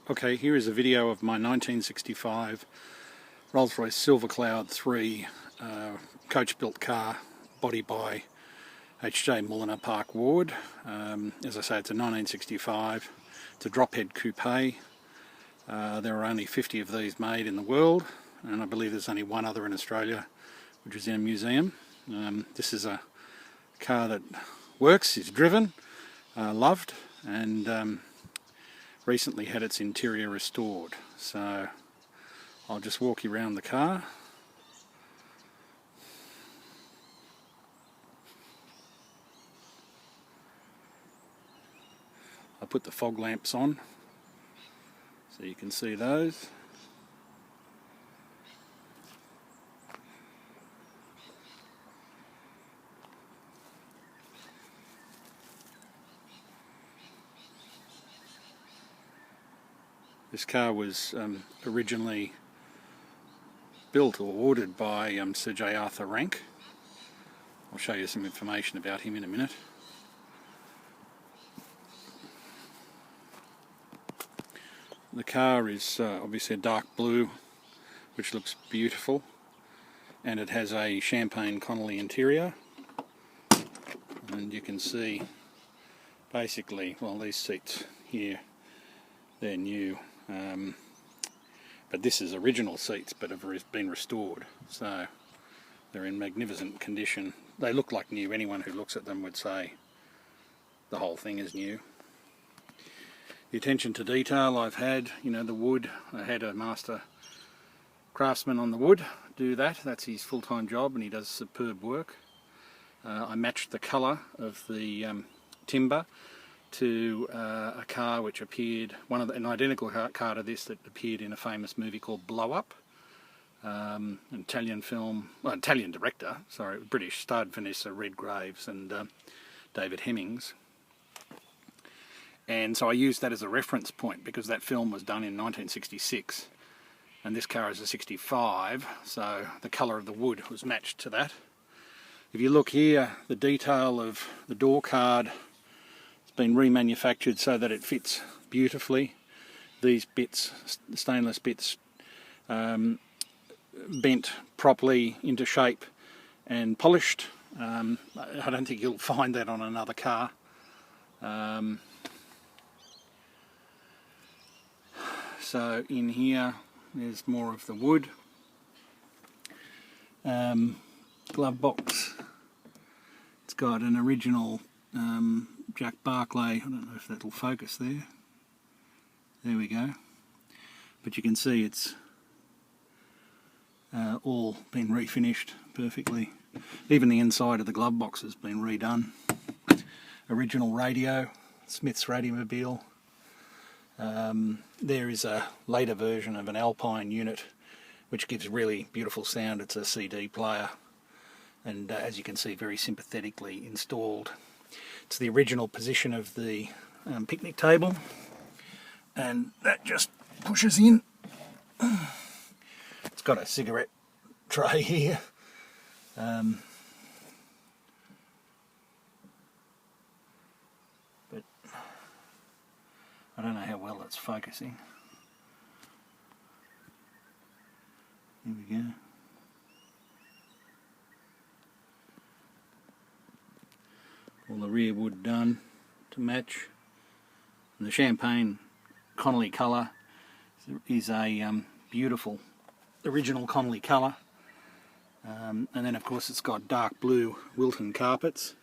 Okay, here is a video of my 1965 Rolls-Royce Silver Cloud 3 coach-built car, body by H.J. Mulliner Park Ward. As I say, it's a 1965. It's a Drophead Coupe. There are only 50 of these made in the world, and I believe there's only one other in Australia, which is in a museum. This is a car that works, is driven, loved, and recently had its interior restored. So I'll just walk you around the car. I put the fog lamps on so you can see those. This car was originally built or ordered by Sir J. Arthur Rank. I'll show you some information about him in a minute. The car is obviously a dark blue, which looks beautiful, and it has a champagne Connolly interior. And you can see basically, well, these seats here, they're new. But this is original seats, but have been restored, so they're in magnificent condition. They look like new. Anyone who looks at them would say the whole thing is new. The attention to detail I've had, you know, the wood, I had a master craftsman on the wood do that. That's his full-time job, and he does superb work. I matched the colour of the timber to a car which appeared, an identical car to this that appeared in a famous movie called Blow Up, an Italian film, well, Italian director, sorry, British, starred Vanessa Redgraves and David Hemmings. And so I used that as a reference point because that film was done in 1966 and this car is a 65, so the colour of the wood was matched to that. If you look here, the detail of the door card been remanufactured so that it fits beautifully. These bits, stainless bits, bent properly into shape and polished. I don't think you'll find that on another car. So in here there's more of the wood. Glove box. It's got an original Jack Barclay, I don't know if that'll focus there. There we go. But you can see it's all been refinished perfectly. Even the inside of the glove box has been redone. Original radio, Smith's Radiomobile. There is a later version of an Alpine unit which gives really beautiful sound. It's a CD player, and as you can see, very sympathetically installed. It's the original position of the picnic table, and that just pushes in. It's got a cigarette tray here. But I don't know how well it's focusing. Here we go. All the rear wood done to match, and the champagne Connolly colour is a beautiful original Connolly colour, and then of course it's got dark blue Wilton carpets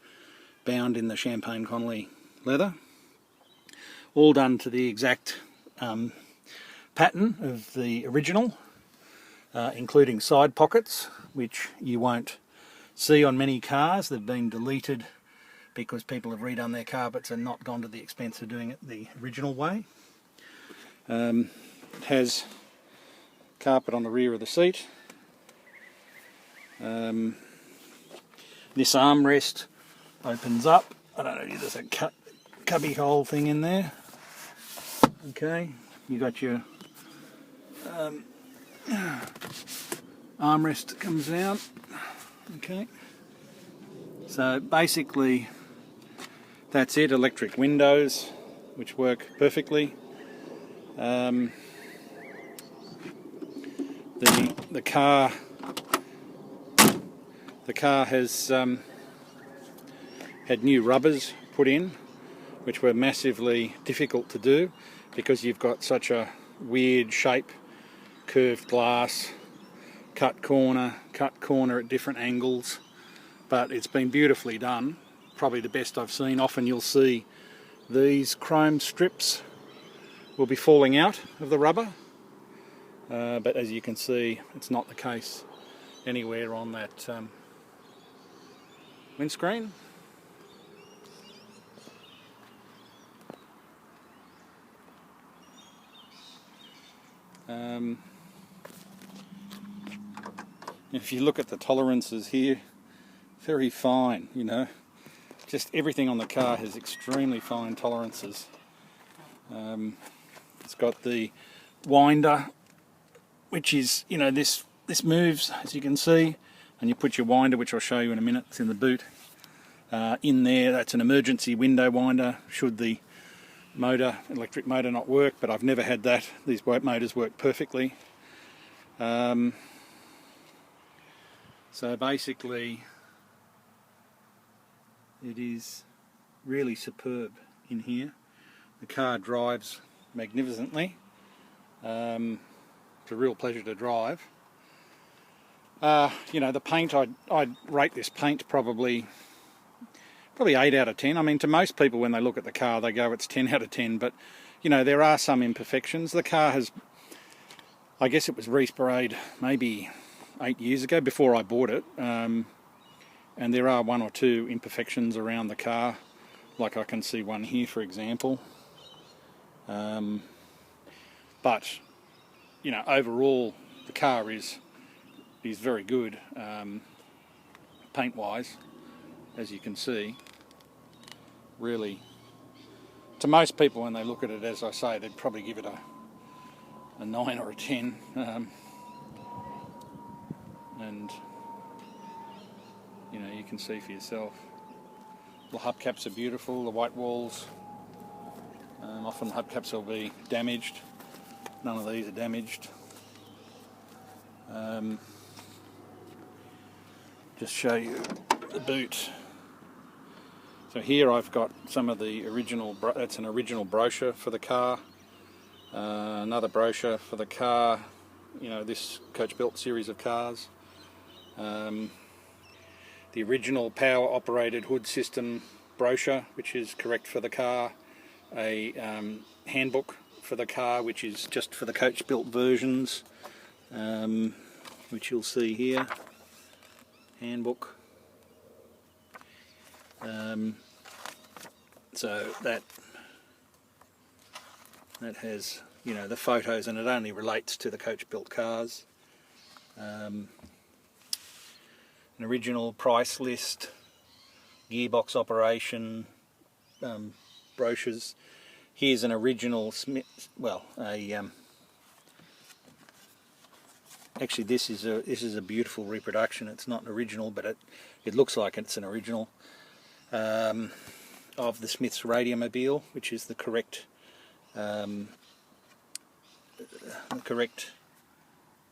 bound in the champagne Connolly leather, all done to the exact pattern of the original, including side pockets, which you won't see on many cars. They've been deleted because people have redone their carpets and not gone to the expense of doing it the original way. It has carpet on the rear of the seat. This armrest opens up. I don't know, there's a cubby hole thing in there. Okay, you got your armrest comes out. Okay, so basically that's it. Electric windows which work perfectly. The car has had new rubbers put in, which were massively difficult to do because you've got such a weird shape, curved glass, cut corner at different angles, but it's been beautifully done, probably the best I've seen. Often you'll see these chrome strips will be falling out of the rubber, but as you can see it's not the case anywhere on that windscreen. If you look at the tolerances here, very fine, you know, just everything on the car has extremely fine tolerances. It's got the winder, which is, you know, this moves, as you can see, and you put your winder, which I'll show you in a minute, it's in the boot, in there. That's an emergency window winder should the electric motor not work, but I've never had that. These motors work perfectly. So basically it is really superb in here. The car drives magnificently. It's a real pleasure to drive. You know, the paint, I'd rate this paint probably 8 out of 10. I mean, to most people when they look at the car they go it's 10 out of 10, but you know, there are some imperfections. The car has, I guess it was resprayed maybe 8 years ago before I bought it, and there are 1 or 2 imperfections around the car, like I can see one here for example, but you know, overall the car is very good paint wise, as you can see. Really, to most people when they look at it, as I say, they'd probably give it a 9 or a 10, and you know, you can see for yourself. The hubcaps are beautiful, the white walls, often the hubcaps will be damaged. None of these are damaged. Just show you the boot. So here I've got some of the original, that's an original brochure for the car, another brochure for the car, you know, this coach built series of cars, the original power operated hood system brochure, which is correct for the car, a handbook for the car which is just for the coach built versions, which you'll see here, handbook. So that has, you know, the photos, and it only relates to the coach built cars. An original price list, gearbox operation, brochures. Here's an original actually this is a beautiful reproduction. It's not an original, but it looks like it's an original of the Smith's Radiomobile, which is the correct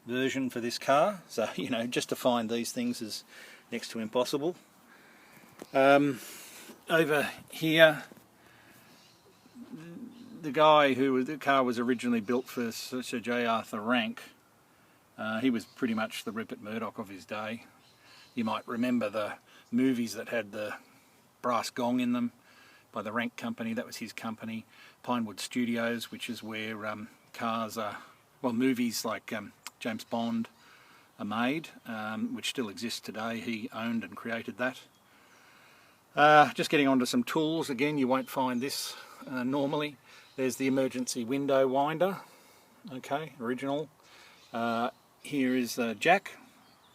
version for this car. So, you know, just to find these things is next to impossible. Over here, the guy who the car was originally built for, Sir J. Arthur Rank, he was pretty much the Rupert Murdoch of his day. You might remember the movies that had the brass gong in them by the Rank Company. That was his company. Pinewood Studios, which is where cars are, well, movies like James Bond are made, which still exists today. He owned and created that. Just getting onto some tools. Again, you won't find this normally. There's the emergency window winder, okay, original. Here is the jack.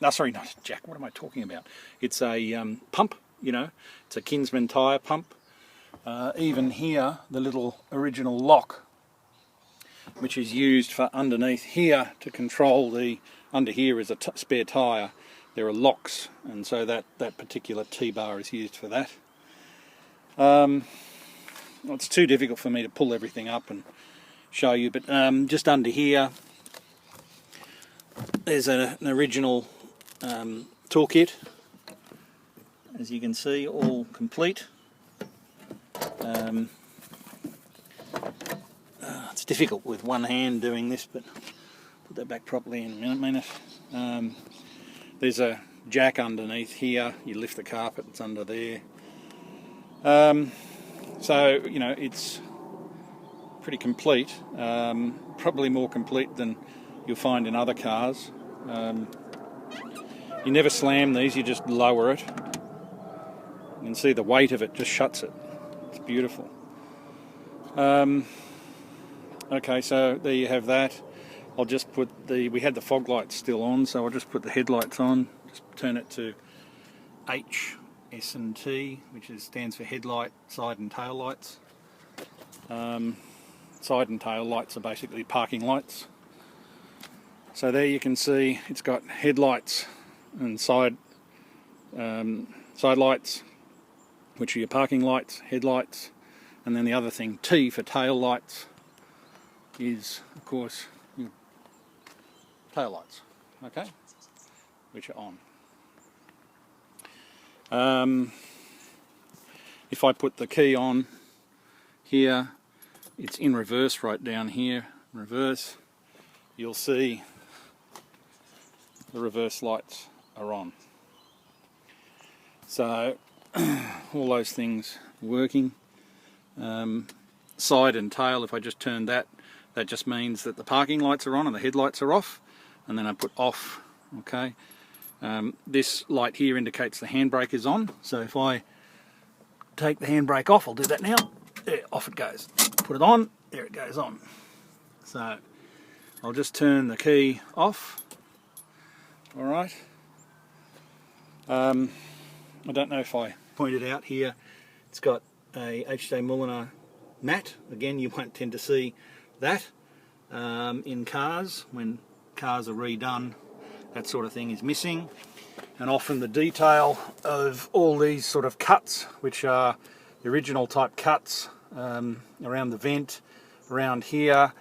No, sorry, not jack, what am I talking about? It's a pump, you know, it's a Kinsman tyre pump. Even here, the little original lock, which is used for underneath here to control the, under here is a spare tyre. There are locks, and so that particular T-bar is used for that. It's too difficult for me to pull everything up and show you, but just under here there's an original toolkit, as you can see, all complete. It's difficult with one hand doing this, but put that back properly in a minute. There's a jack underneath here, you lift the carpet, it's under there. So, you know, it's pretty complete, probably more complete than you'll find in other cars. You never slam these, you just lower it. You can see the weight of it just shuts it. It's beautiful. Okay, so there you have that. I'll just put we had the fog lights still on, so I'll just put the headlights on, just turn it to H, S and T, which stands for headlight, side and tail lights. Side and tail lights are basically parking lights. So there you can see it's got headlights and side lights, which are your parking lights, headlights, and then the other thing, T for tail lights, is of course your tail lights, okay, which are on. If I put the key on here, it's in reverse right down here, reverse, you'll see the reverse lights are on. So all those things working. Side and tail, if I just turn that, that just means that the parking lights are on and the headlights are off, and then I put off, okay. This light here indicates the handbrake is on, so if I take the handbrake off, I'll do that now, there, off it goes. Put it on, there it goes on. So I'll just turn the key off. Alright. I don't know if I pointed out here, it's got a H.J. Mulliner mat. Again, you won't tend to see that in cars. When cars are redone, that sort of thing is missing. And often the detail of all these sort of cuts, which are the original type cuts around the vent, around here,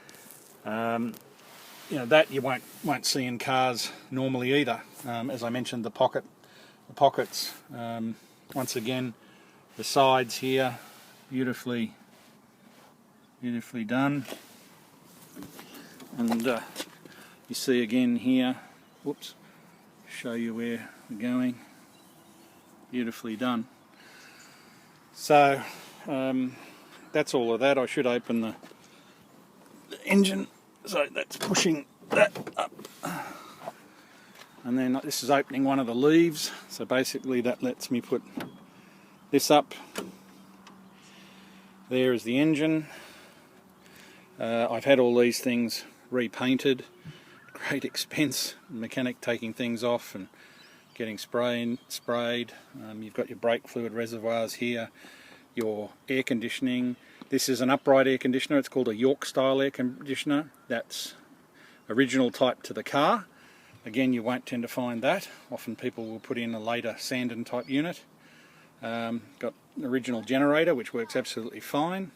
you know, that you won't see in cars normally either. As I mentioned, the pockets, once again, the sides here, beautifully done. And you see again here, whoops, show you where we're going, beautifully done. So that's all of that. I should open the engine, so that's pushing that up, and then this is opening one of the leaves, so basically that lets me put this up. There is the engine. I've had all these things repainted, great expense, mechanic taking things off and getting sprayed. You've got your brake fluid reservoirs here, your air conditioning. This is an upright air conditioner, it's called a York style air conditioner. That's original type to the car. Again, you won't tend to find that. Often people will put in a later Sandon type unit. Got an original generator which works absolutely fine.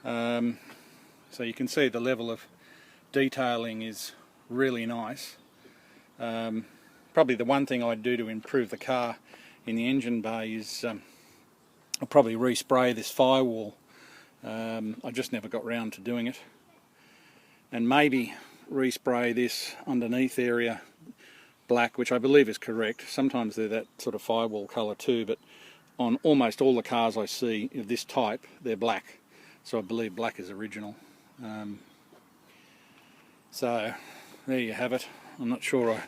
So you can see the level of detailing is really nice. Probably the one thing I'd do to improve the car in the engine bay is I'll probably respray this firewall. I just never got round to doing it. And maybe respray this underneath area black, which I believe is correct. Sometimes they're that sort of firewall colour too, but on almost all the cars I see of this type, they're black. So I believe black is original. So there you have it. I'm not sure I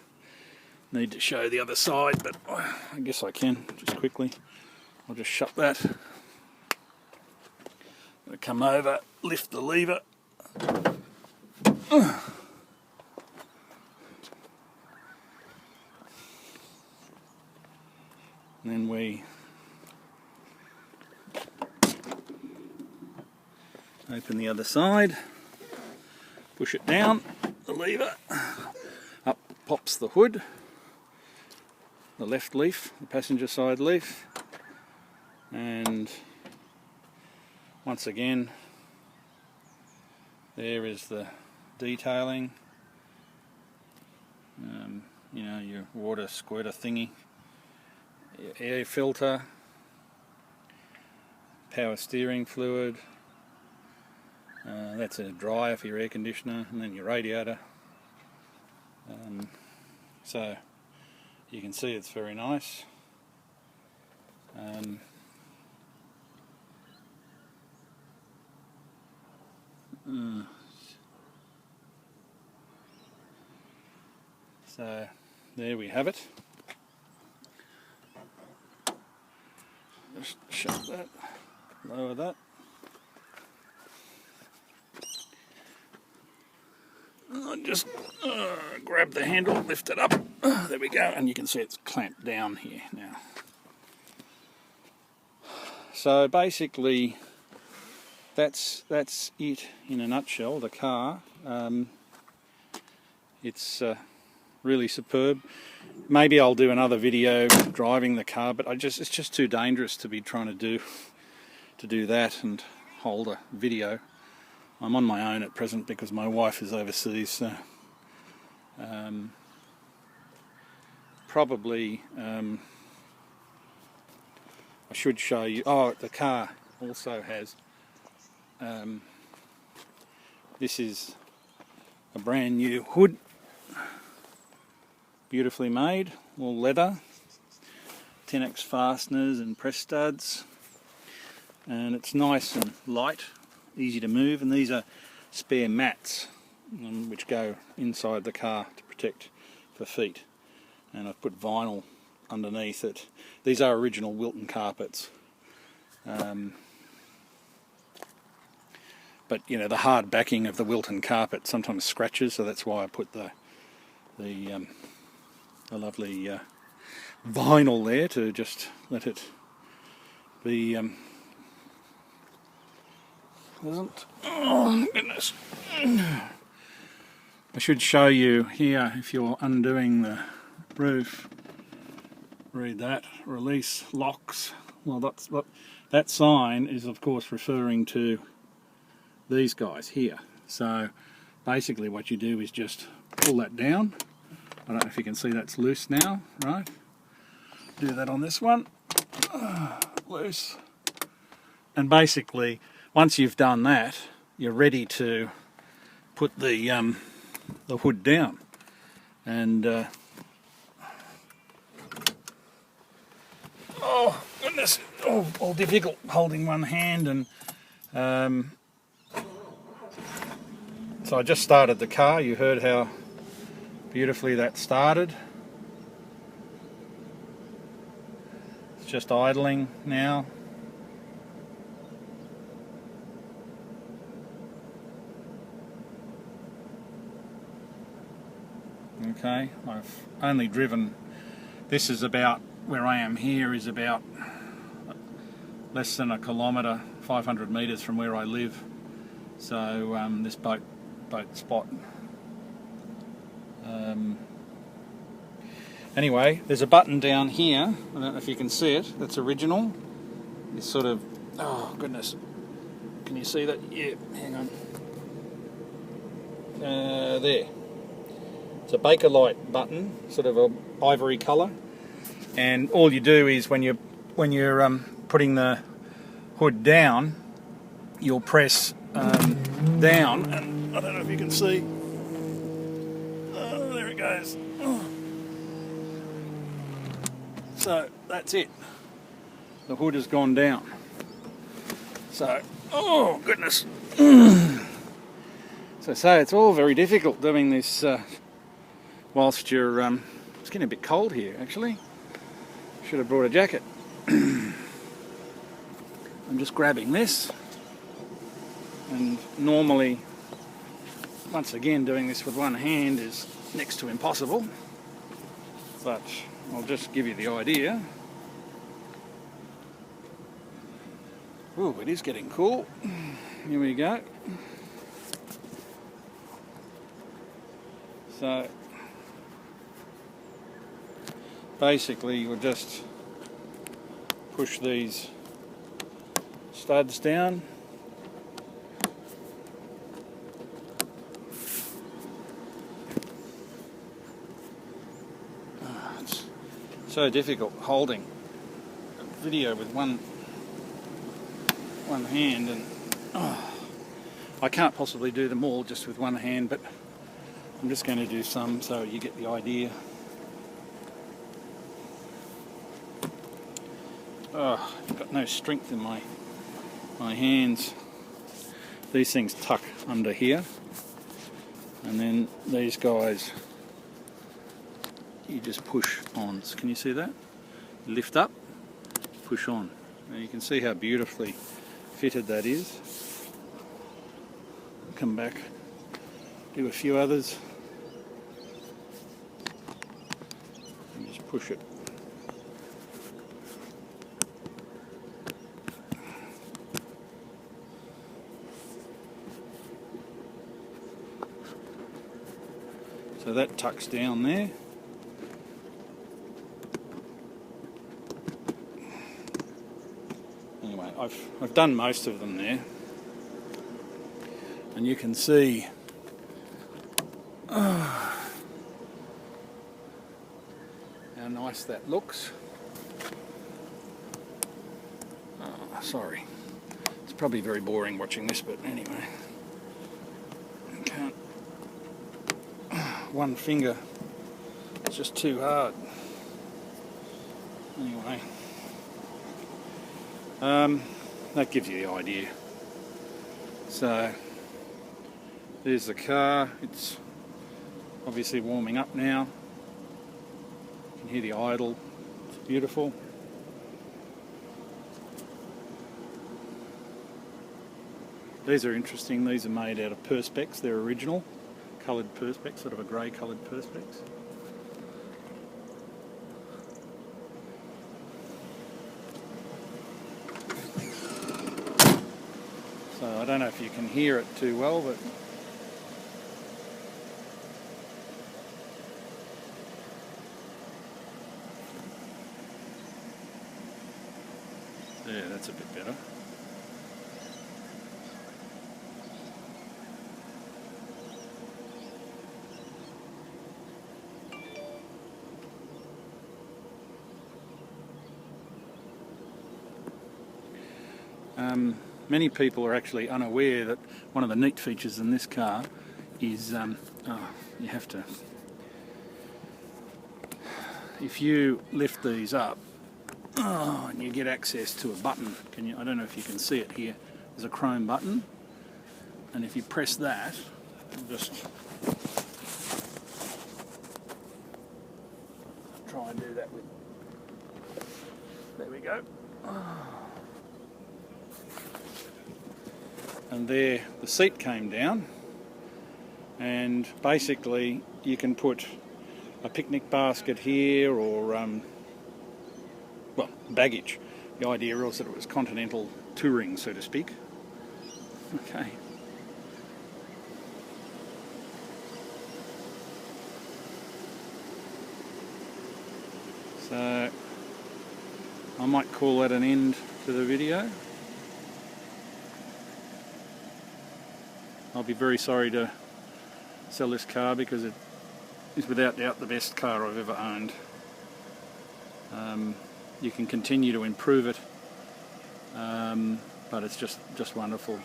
need to show the other side, but I guess I can just quickly. I'll just shut that. I'll come over, lift the lever. And then we open the other side, push it down, the lever, up pops the hood, the left leaf, the passenger side leaf, and once again There is the detailing, you know, your water squirter thingy, your air filter, power steering fluid, that's a dryer for your air conditioner, and then your radiator. So you can see it's very nice. So there we have it. Just shut that, lower that. I'll just grab the handle, lift it up. There we go, and you can see it's clamped down here now. So basically, that's it in a nutshell. The car. It's really superb. Maybe I'll do another video driving the car, but it's just too dangerous to be trying to do that and hold a video. I'm on my own at present because my wife is overseas, so probably I should show you. Oh, the car also has this is a brand new hood, beautifully made, all leather, 10x fasteners and press studs, and it's nice and light, easy to move, and these are spare mats which go inside the car to protect for feet, and I've put vinyl underneath it. These are original Wilton carpets, but you know, the hard backing of the Wilton carpet sometimes scratches, so that's why I put the lovely vinyl there to just let it be pleasant. Oh goodness. I should show you here, if you're undoing the roof, read that, release locks. Well, that sign is of course referring to these guys here. So basically what you do is just pull that down. I don't know if you can see that's loose now, right? Do that on this one, loose. And basically, once you've done that, you're ready to put the hood down. And oh goodness, all difficult holding one hand, and so I just started the car. You heard how beautifully that started. It's just idling now. Okay, I've only driven, this is about, where I am here is about less than a kilometre, 500 metres from where I live. So this boat spot. Anyway, there's a button down here, I don't know if you can see it, that's original. It's sort of, oh goodness, can you see that? Yeah, hang on. There. It's a Bakelite button, sort of a ivory colour, and all you do is when you're putting the hood down, you'll press down, and I don't know if you can see. Oh, there it goes. Oh. So that's it. The hood has gone down. So, oh goodness. So it's all very difficult doing this whilst you're, it's getting a bit cold here actually. Should have brought a jacket. I'm just grabbing this, and normally, once again, doing this with one hand is next to impossible, but I'll just give you the idea. Ooh, it is getting cool. Here we go. So basically you'll just push these studs down, So difficult holding a video with one hand, and I can't possibly do them all just with one hand, but I'm just going to do some so you get the idea. Oh, I've got no strength in my hands. These things tuck under here, and then these guys you just push on. So can you see that? Lift up, push on. Now you can see how beautifully fitted that is. Come back, do a few others, and just push it. So that tucks down there. Anyway, I've done most of them there, and you can see how nice that looks. Oh, sorry, it's probably very boring watching this, but anyway, I can't. One finger, it's just too hard. Anyway, that gives you the idea. So there's the car. It's obviously warming up now. You can hear the idle. It's beautiful. These are interesting. These are made out of perspex. They're original coloured perspex, sort of a grey coloured perspex. So I don't know if you can hear it too well, but yeah, that's a bit better. Many people are actually unaware that one of the neat features in this car is you have to, if you lift these up, and you get access to a button. I don't know if you can see it here. There's a chrome button, and if you press that, just try and do that with. There we go. And there the seat came down, and basically you can put a picnic basket here, or well, baggage. The idea was that it was continental touring, so to speak. Okay. So I might call that an end to the video. I'll be very sorry to sell this car because it is without doubt the best car I've ever owned. You can continue to improve it, but it's just wonderful.